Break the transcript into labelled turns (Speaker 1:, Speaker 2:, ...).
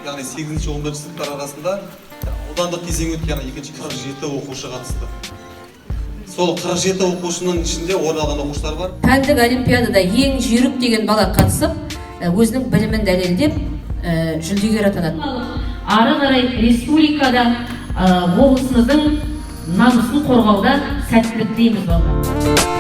Speaker 1: яғни 8-11 сыныптар арасында аудандық кезең өткен 47 оқушы қатысты. Сол 47 оқушының ішінде орын алған оқушылар бар.
Speaker 2: Пәндік олимпиадада ең жүйрік деген бала қатысып, өзінің білімін дәлелдеп, жүлдегер атанады.
Speaker 3: Ары қарай республикада облысымыздың намысын қорғауда сәттілік тілейміз балалар.